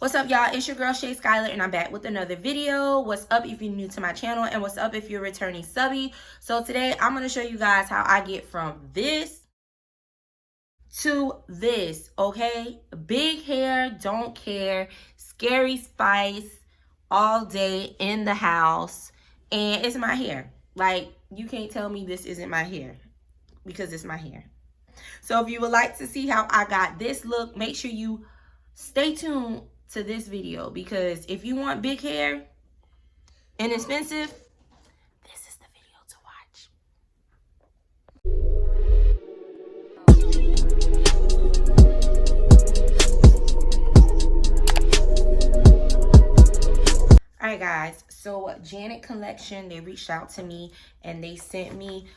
What's up, y'all? It's your girl SHAYSKYLER, and I'm back with another video. What's up if you're new to my channel, and what's up if you're returning subby? So today I'm going to show you guys how I get from this to this, okay? Big hair, don't care, scary spice all day in the house, and it's my hair. Like, you can't tell me this isn't my hair because it's my hair. So if you would like to see how I got this look, make sure you stay tuned to this video, because if you want big hair, inexpensive, this is the video to watch. Alright guys, so Janet Collection, they reached out to me and they sent me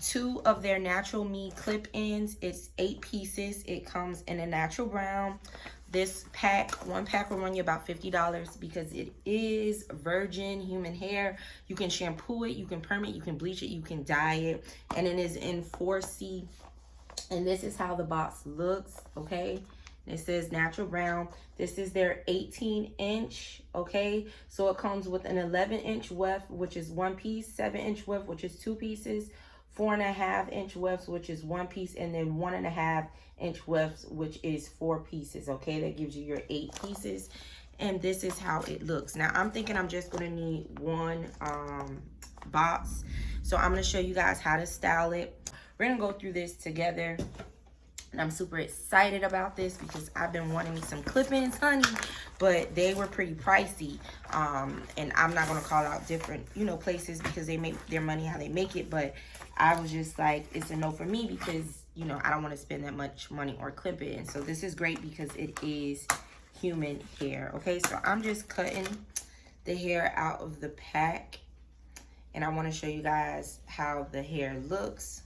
2 of their Natural Me clip-ins. It's 8 pieces. It comes in a natural brown. This pack, one pack will run you about $50 because it is virgin human hair. You can shampoo it, you can perm it, you can bleach it, you can dye it, and it is in 4C. And this is how the box looks, okay? It says natural brown. This is their 18-inch, okay? So it comes with an 11-inch weft, which is 1 piece, 7-inch weft, which is 2 pieces, 4.5-inch wefts, which is 1 piece, and then 1.5-inch wefts, which is 4 pieces, okay? That gives you your 8 pieces. And this is how it looks. Now, I'm thinking I'm just gonna need 1 box. So I'm gonna show you guys how to style it. We're gonna go through this together. And I'm super excited about this because I've been wanting me some clip-ins, honey, but they were pretty pricey. And I'm not gonna call out different, places because they make their money how they make it. But I was just like, it's a no for me because, I don't want to spend that much money or clip it. And so this is great because it is human hair. Okay, so I'm just cutting the hair out of the pack. And I want to show you guys how the hair looks.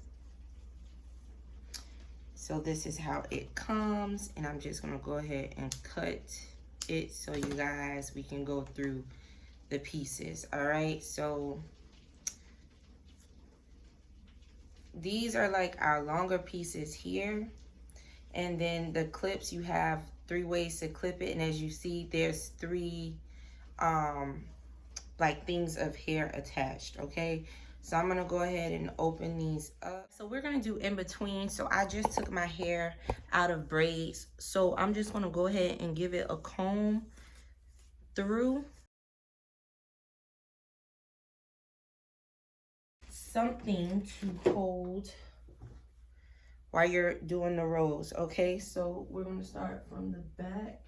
So this is how it comes, and I'm just gonna go ahead and cut it so you guys, we can go through the pieces. All right, so these are like our longer pieces here, and then the clips, you have 3 ways to clip it, and as you see, there's 3 like things of hair attached, okay? So I'm gonna go ahead and open these up. So we're gonna do in between. So I just took my hair out of braids. So I'm just gonna go ahead and give it a comb through. Something to hold while you're doing the rolls, okay? So we're gonna start from the back.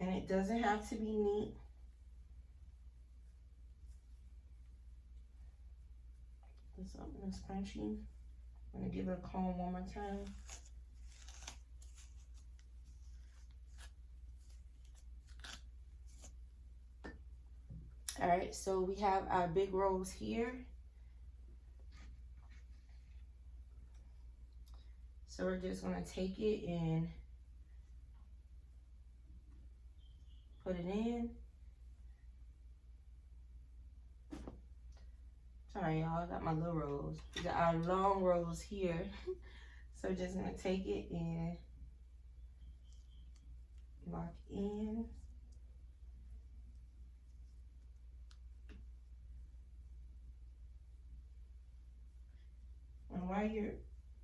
And it doesn't have to be neat. This up in this crunchy. I'm gonna give it a comb one more time. All right, so we have our big rolls here. So we're just gonna take it and put it in. Sorry, y'all, I got my little rolls. We got our long rolls here. So just gonna take it and lock in. And while you're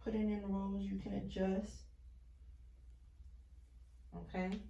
putting in the rolls, you can adjust. Okay.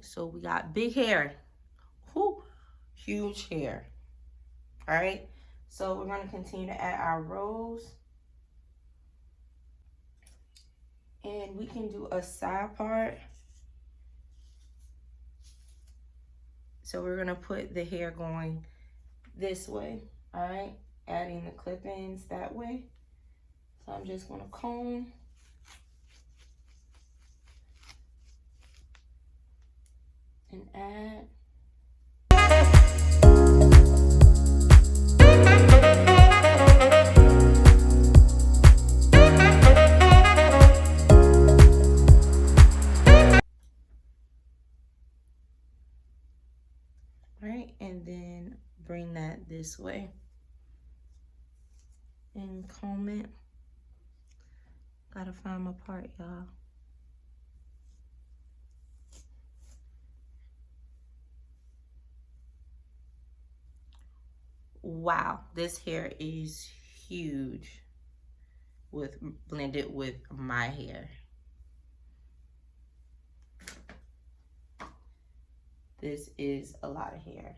So we got big hair, huge hair. All right, so we're gonna continue to add our rolls, and we can do a side part. So we're gonna put the hair going this way. All right, adding the clip-ins that way. So I'm just gonna comb. and add. Right, and then bring that this way and comb it. Gotta find my part, y'all. Wow, this hair is huge with blended with my hair. This is a lot of hair.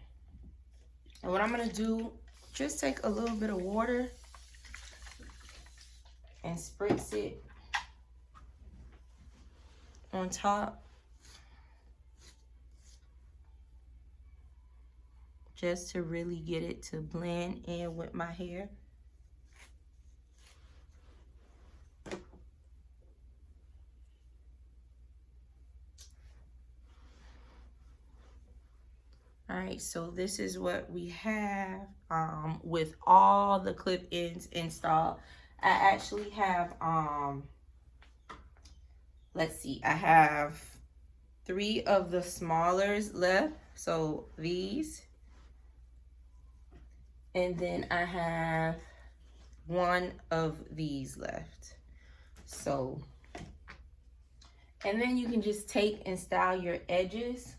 And what I'm gonna do, just take a little bit of water and spritz it on top. Just to really get it to blend in with my hair. All right, so this is what we have with all the clip ends installed. I actually have, let's see, I have 3 of the smallers left. So these. And then I have 1 of these left. So, and then you can just take and style your edges.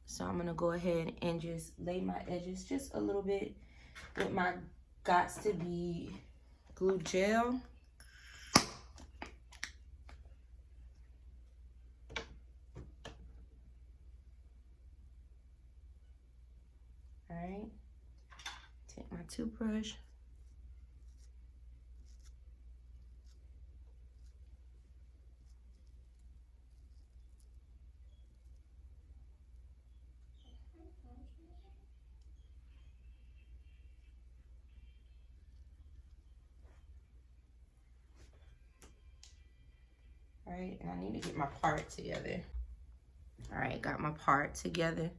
So I'm gonna go ahead and just lay my edges just a little bit with my Gots to Be glue gel. All right, take my toothbrush. All right, and I need to get my part together. All right, got my part together.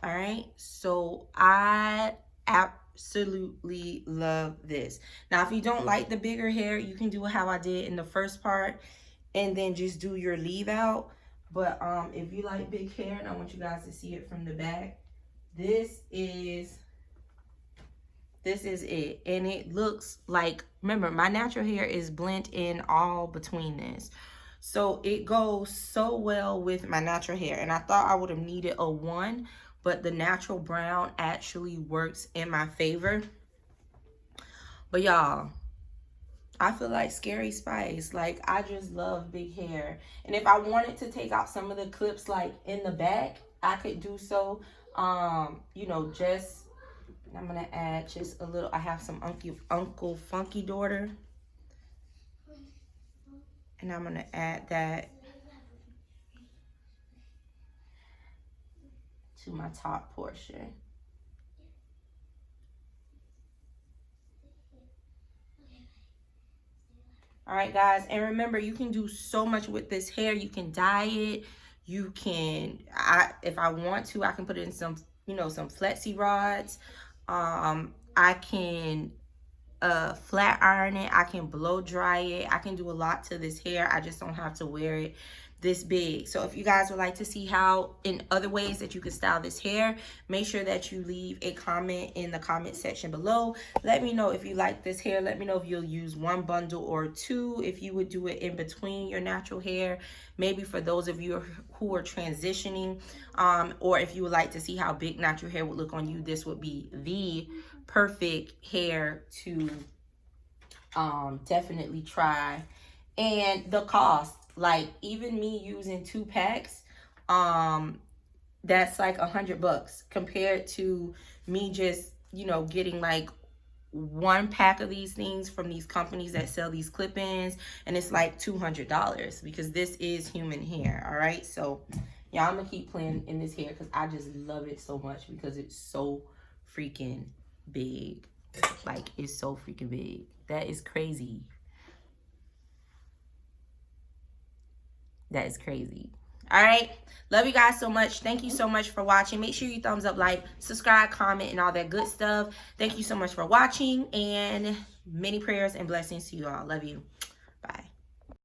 All right, so I absolutely love this. Now, if you don't like the bigger hair, you can do how I did in the first part and then just do your leave out. But if you like big hair, and I want you guys to see it from the back, this is it. And it looks like, remember, my natural hair is blend in all between this. So it goes so well with my natural hair. And I thought I would have needed a 1, but the natural brown actually works in my favor. But y'all, I feel like Scary Spice. Like, I just love big hair. And if I wanted to take out some of the clips like in the back, I could do so. You know, just, I'm gonna add just a little. I have some Uncle Funky Daughter, and I'm gonna add that to my top portion. All right, guys, and remember, you can do so much with this hair. You can dye it. You can, if I want to, I can put it in some, you know, some flexi rods. I can flat iron it. I can blow dry it. I can do a lot to this hair. I just don't have to wear it this big. So if you guys would like to see how in other ways that you can style this hair, make sure that you leave a comment in the comment section below. Let me know if you like this hair. Let me know if you'll use 1 bundle or 2, if you would do it in between your natural hair, maybe for those of you who are transitioning, or if you would like to see how big natural hair would look on you, this would be the perfect hair to definitely try. And the cost, like, even me using 2 packs, that's like $100 compared to me just, you know, getting like 1 pack of these things from these companies that sell these clip-ins, and it's like $200 because this is human hair. All right, so yeah, I'm gonna keep playing in this hair because I just love it so much because it's so freaking big. Like, it's so freaking big. That is crazy. That is crazy. All right. Love you guys so much. Thank you so much for watching. Make sure you thumbs up, like, subscribe, comment, and all that good stuff. Thank you so much for watching, and many prayers and blessings to you all. Love you. Bye.